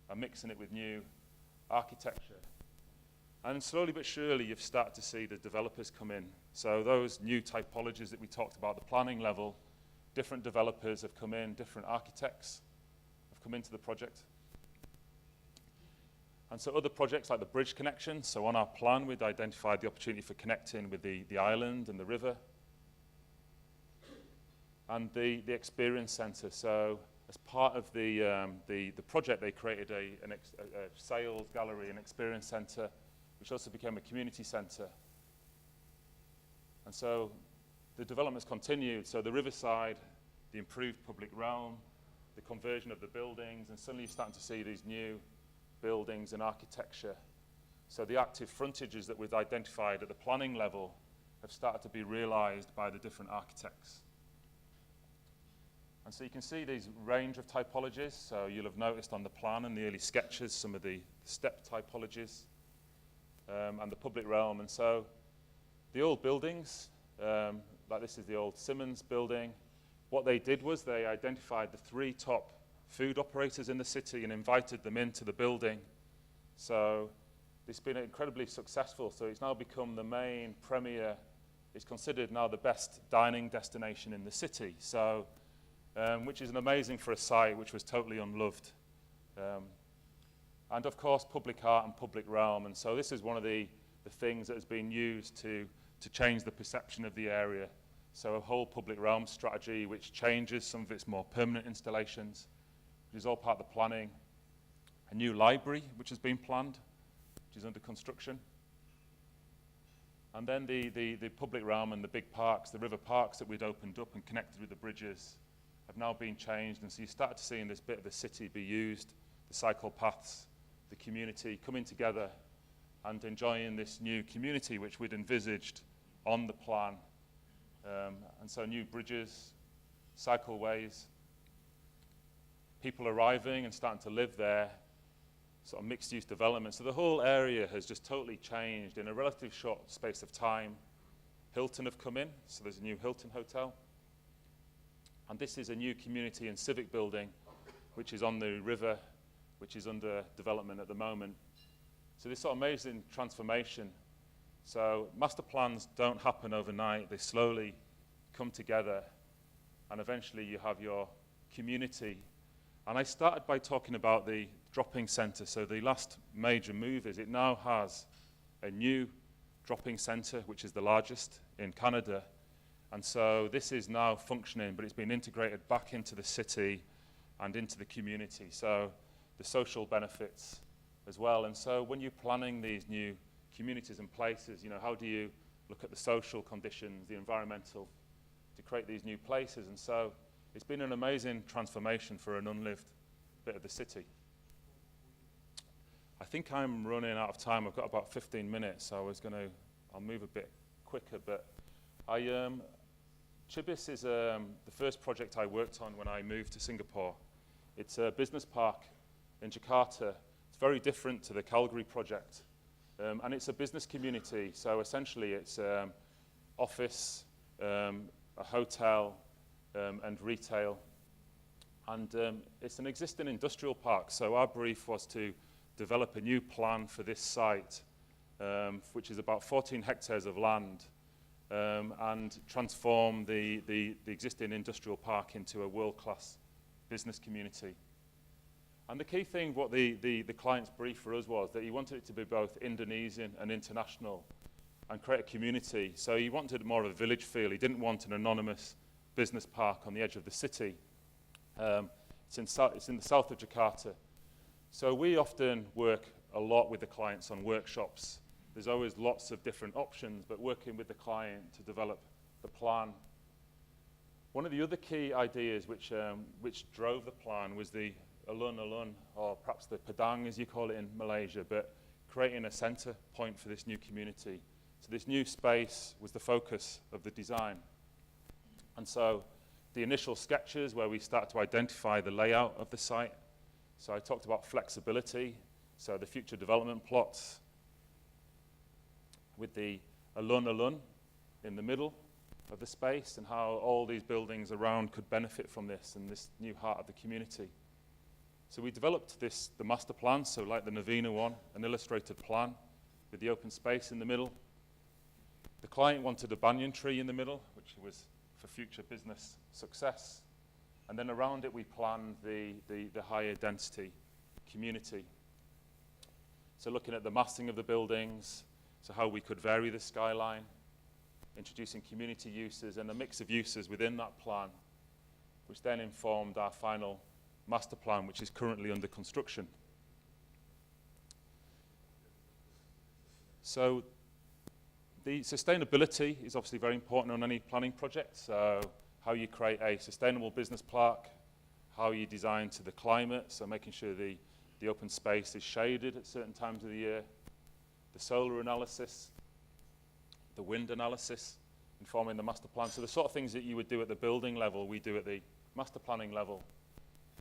and mixing it with new architecture. And slowly but surely, you've started to see the developers come in. So those new typologies that we talked about, the planning level, different developers have come in, different architects have come into the project. And so other projects like the bridge connection, so on our plan we'd identified the opportunity for connecting with the island and the river. And the experience centre, so as part of the project they created a sales gallery and experience centre, which also became a community centre. And so the developments continued, so the riverside, the improved public realm, the conversion of the buildings, and suddenly you're starting to see these new buildings and architecture. So the active frontages that we've identified at the planning level have started to be realized by the different architects. And so you can see these range of typologies. So you'll have noticed on the plan and the early sketches some of the step typologies and the public realm. And so the old buildings, like this is the old Simmons building, what they did was they identified the 3 top food operators in the city and invited them into the building. So it's been incredibly successful. So it's now become the main premier, it's considered now the best dining destination in the city. So, which is amazing for a site which was totally unloved. And of course, public art and public realm. And so this is one of the things that has been used to change the perception of the area. So a whole public realm strategy which changes some of its more permanent installations, which is all part of the planning. A new library, which has been planned, which is under construction. And then the public realm and the big parks, the river parks that we'd opened up and connected with the bridges have now been changed. And so you start to see in this bit of the city be used, the cycle paths, the community coming together and enjoying this new community which we'd envisaged on the plan. And so new bridges, cycleways, people arriving and starting to live there, sort of mixed-use development. So the whole area has just totally changed in a relatively short space of time. Hilton have come in, so there's a new Hilton hotel. And this is a new community and civic building, which is on the river, which is under development at the moment. So this sort of amazing transformation. So master plans don't happen overnight, they slowly come together, and eventually you have your community. And I started by talking about the dropping centre. So the last major move is it now has a new dropping centre, which is the largest in Canada. And so this is now functioning, but it's been integrated back into the city and into the community. So the social benefits as well. And so when you're planning these new communities and places, you know, how do you look at the social conditions, the environmental, to create these new places? And so it's been an amazing transformation for an unlived bit of the city. I think I'm running out of time. I've got about 15 minutes, so I'll move a bit quicker. But Chibis is the first project I worked on when I moved to Singapore. It's a business park in Jakarta. It's very different to the Calgary project. And it's a business community, so essentially it's office, a hotel, and retail. And it's an existing industrial park, so our brief was to develop a new plan for this site, which is about 14 hectares of land, and transform the existing industrial park into a world-class business community. And the key thing, what the client's brief for us was that he wanted it to be both Indonesian and international and create a community. So he wanted more of a village feel. He didn't want an anonymous business park on the edge of the city. It's in the south of Jakarta. So we often work a lot with the clients on workshops. There's always lots of different options, but working with the client to develop the plan. One of the other key ideas which drove the plan was the alun-alun, or perhaps the Padang as you call it in Malaysia, but creating a center point for this new community. So this new space was the focus of the design. And so the initial sketches where we start to identify the layout of the site. So I talked about flexibility, so the future development plots with the alun in the middle of the space and how all these buildings around could benefit from this and this new heart of the community. So we developed the master plan, so like the Navina one, an illustrated plan with the open space in the middle. The client wanted a banyan tree in the middle, which was for future business success. And then around it, we planned the higher density community. So looking at the massing of the buildings, so how we could vary the skyline, introducing community uses and a mix of uses within that plan, which then informed our final master plan, which is currently under construction. So the sustainability is obviously very important on any planning project. So how you create a sustainable business park, how you design to the climate, so making sure the open space is shaded at certain times of the year, the solar analysis, the wind analysis, informing the master plan. So the sort of things that you would do at the building level, we do at the master planning level.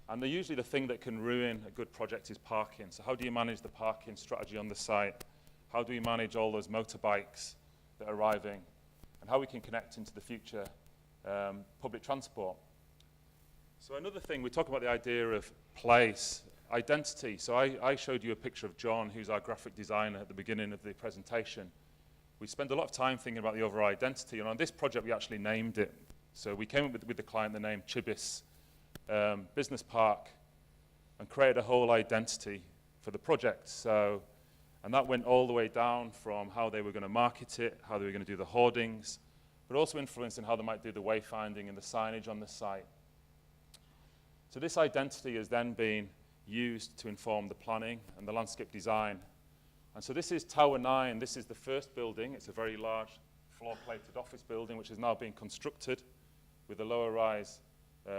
And they're usually the thing that can ruin a good project is parking. So how do you manage the parking strategy on the site? How do we manage all those motorbikes that are arriving? And how we can connect into the future public transport. So another thing, we talk about the idea of place, identity. So I showed you a picture of John, who's our graphic designer at the beginning of the presentation. We spend a lot of time thinking about the overall identity, and on this project we actually named it. So we came up with the client the name Chibis Business Park and created a whole identity for the project. So, and that went all the way down from how they were going to market it, how they were going to do the hoardings, but also influencing how they might do the wayfinding and the signage on the site. So this identity has then been used to inform the planning and the landscape design. And so this is Tower 9. This is the first building. It's a very large floor-plated office building, which is now being constructed with the lower-rise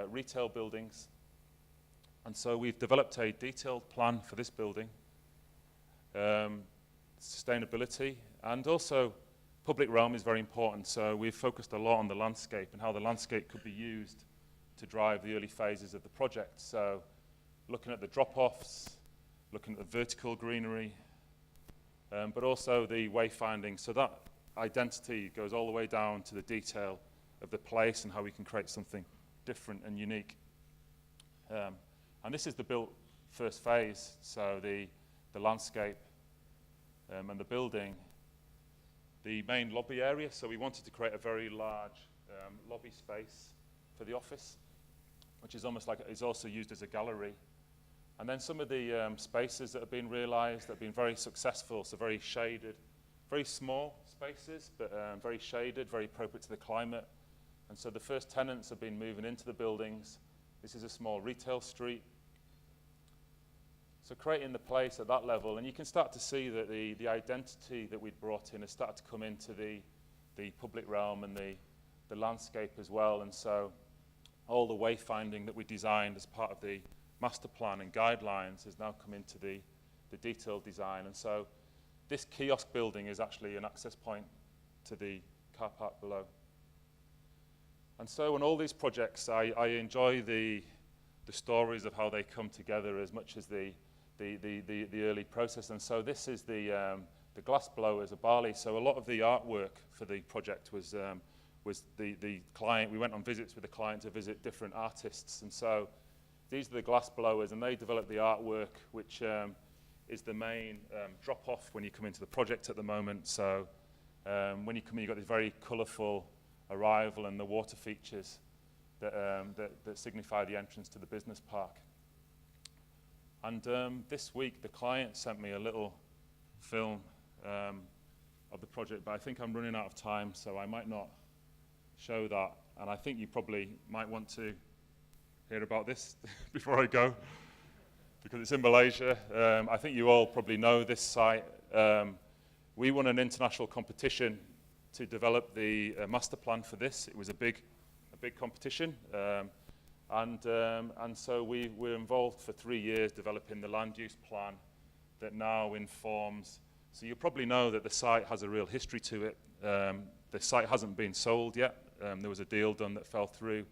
retail buildings. And so we've developed a detailed plan for this building, sustainability, and also public realm is very important. So we've focused a lot on the landscape and how the landscape could be used to drive the early phases of the project. So looking at the drop-offs, looking at the vertical greenery, but also the wayfinding. So that identity goes all the way down to the detail of the place and how we can create something different and unique. And this is the built first phase, so the landscape and the building. The main lobby area, so we wanted to create a very large lobby space for the office, which is almost like it's also used as a gallery. And then some of the spaces that have been realized that have been very successful, so very shaded, very small spaces, but very shaded, very appropriate to the climate. And so the first tenants have been moving into the buildings. This is a small retail street. So creating the place at that level, and you can start to see that the identity that we'd brought in has started to come into the public realm and the landscape as well. And so all the wayfinding that we designed as part of the master plan and guidelines has now come into the detailed design. And so this kiosk building is actually an access point to the car park below. And so on all these projects, I enjoy the stories of how they come together as much as the early process. And so this is the glass blowers of Bali. So a lot of the artwork for the project was the client. We went on visits with the client to visit different artists. And so these are the glass blowers, and they developed the artwork, which is the main drop-off when you come into the project at the moment. So when you come in, you've got this very colourful arrival and the water features that signify the entrance to the business park. And this week, the client sent me a little film of the project, but I think I'm running out of time, so I might not show that. And I think you probably might want to hear about this before I go, because it's in Malaysia. I think you all probably know this site. We won an international competition to develop the master plan for this. It was a big competition. And so we were involved for 3 years developing the land use plan that now informs. So you probably know that the site has a real history to it. The site hasn't been sold yet. There was a deal done that fell through.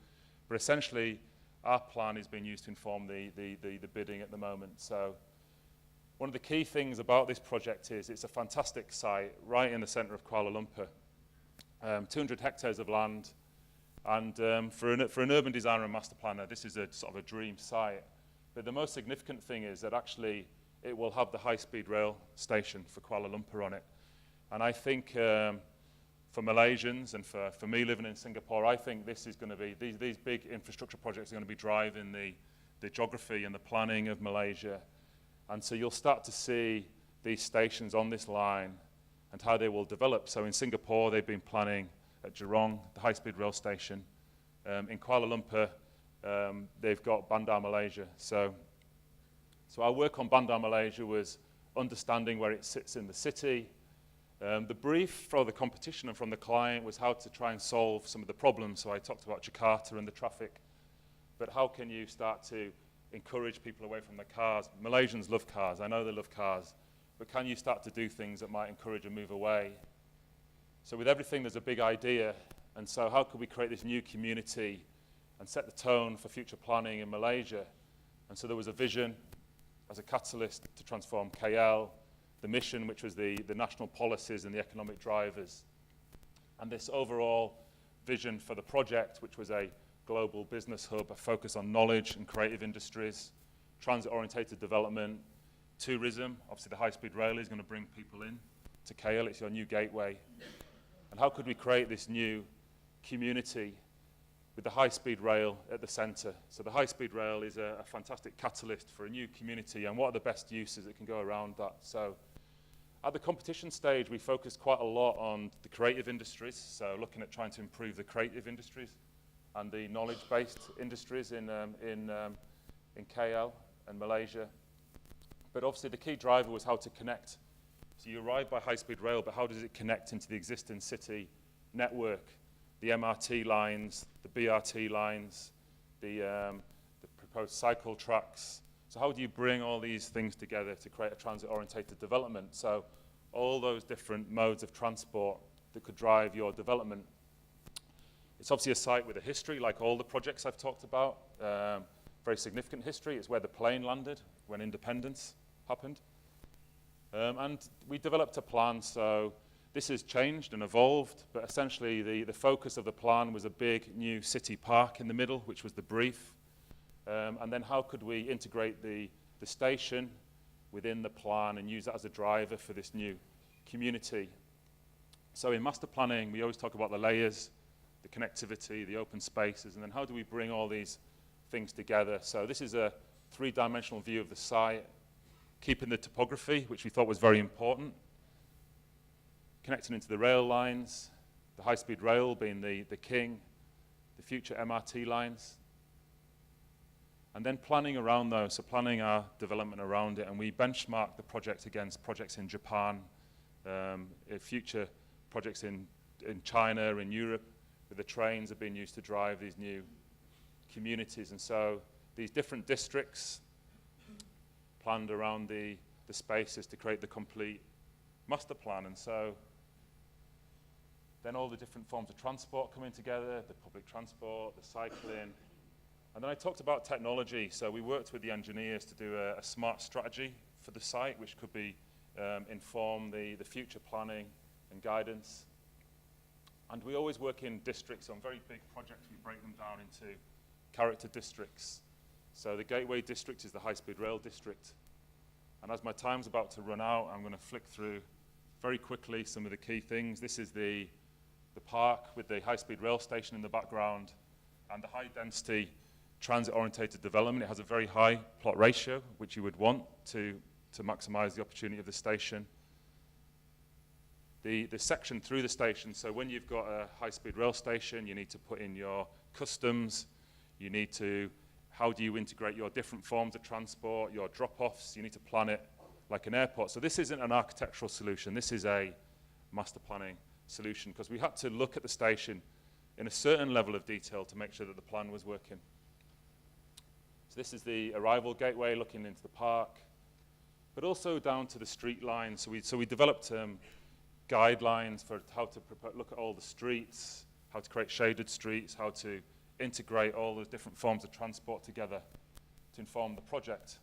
But essentially, our plan is being used to inform the bidding at the moment. So one of the key things about this project is it's a fantastic site right in the center of Kuala Lumpur. 200 hectares of land. And for an urban designer and master planner, this is a sort of a dream site. But the most significant thing is that actually it will have the high-speed rail station for Kuala Lumpur on it. And I think for Malaysians and for me living in Singapore, I think this is going to be, these big infrastructure projects are going to be driving the geography and the planning of Malaysia. And so you'll start to see these stations on this line and how they will develop. So in Singapore, they've been planning at Jurong, the high-speed rail station. In Kuala Lumpur, they've got Bandar Malaysia. So our work on Bandar Malaysia was understanding where it sits in the city. The brief for the competition and from the client was how to try and solve some of the problems. So I talked about Jakarta and the traffic, but how can you start to encourage people away from their cars? Malaysians love cars, I know they love cars, but can you start to do things that might encourage a move away? So with everything, there's a big idea, and so how could we create this new community and set the tone for future planning in Malaysia? And so there was a vision as a catalyst to transform KL, the mission, which was the national policies and the economic drivers, and this overall vision for the project, which was a global business hub, a focus on knowledge and creative industries, transit-orientated development, tourism. Obviously, the high-speed rail is going to bring people in to KL. It's your new gateway. And how could we create this new community with the high-speed rail at the center? So the high-speed rail is a fantastic catalyst for a new community, and what are the best uses that can go around that? So at the competition stage, we focused quite a lot on the creative industries, so looking at trying to improve the creative industries and the knowledge-based industries in KL and Malaysia. But obviously the key driver was how to connect. So you arrive by high-speed rail, but how does it connect into the existing city network? The MRT lines, the BRT lines, the proposed cycle tracks. So how do you bring all these things together to create a transit-orientated development? So all those different modes of transport that could drive your development. It's obviously a site with a history, like all the projects I've talked about. Very significant history. It's where the plane landed when independence happened. And we developed a plan, so this has changed and evolved, but essentially the focus of the plan was a big new city park in the middle, which was the brief. And then how could we integrate the station within the plan and use that as a driver for this new community? So in master planning, we always talk about the layers, the connectivity, the open spaces, and then how do we bring all these things together? So this is a three-dimensional view of the site, keeping the topography, which we thought was very important, connecting into the rail lines, the high-speed rail being the king, the future MRT lines, and then planning around those, so planning our development around it, and we benchmarked the project against projects in Japan, future projects in China, in Europe, where the trains are being used to drive these new communities. And so these different districts planned around the spaces to create the complete master plan. And so then all the different forms of transport coming together, the public transport, the cycling. And then I talked about technology. So we worked with the engineers to do a smart strategy for the site, which could be inform the future planning and guidance. And we always work in districts. On very big projects, we break them down into character districts. So the Gateway District is the high-speed rail district. And as my time's about to run out, I'm going to flick through very quickly some of the key things. This is the park with the high-speed rail station in the background and the high-density transit-orientated development. It has a very high plot ratio, which you would want to maximize the opportunity of the station. The section through the station, so when you've got a high-speed rail station, you need to put in your customs, you need to, how do you integrate your different forms of transport, your drop-offs, you need to plan it like an airport. So this isn't an architectural solution, this is a master planning solution, because we had to look at the station in a certain level of detail to make sure that the plan was working. So this is the arrival gateway looking into the park, but also down to the street lines. So we developed guidelines for how to look at all the streets, how to create shaded streets, how to integrate all the different forms of transport together to inform the project.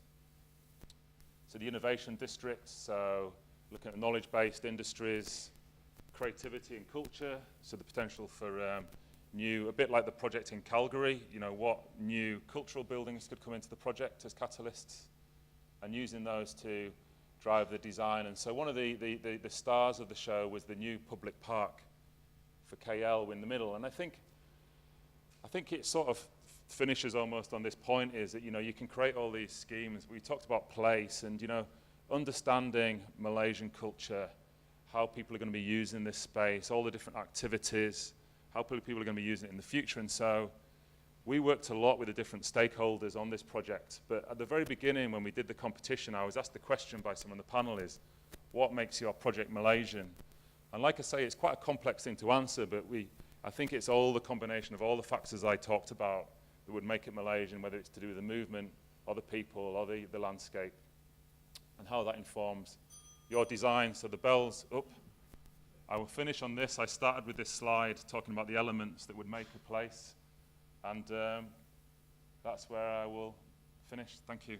So the innovation district, so looking at knowledge-based industries, creativity and culture, so the potential for new, a bit like the project in Calgary, you know, what new cultural buildings could come into the project as catalysts, and using those to drive the design. And so one of the stars of the show was the new public park for KL in the middle. And I think it sort of finishes almost on this point, is that, you know, you can create all these schemes. We talked about place and, you know, understanding Malaysian culture, how people are going to be using this space, all the different activities, how people are going to be using it in the future. And so we worked a lot with the different stakeholders on this project. But at the very beginning, when we did the competition, I was asked the question by someone on the panel is, what makes your project Malaysian? And like I say, it's quite a complex thing to answer, but I think it's all the combination of all the factors I talked about that would make it Malaysian, whether it's to do with the movement or the people or the landscape, and how that informs your design. So the bell's up. I will finish on this. I started with this slide talking about the elements that would make a place, and that's where I will finish. Thank you.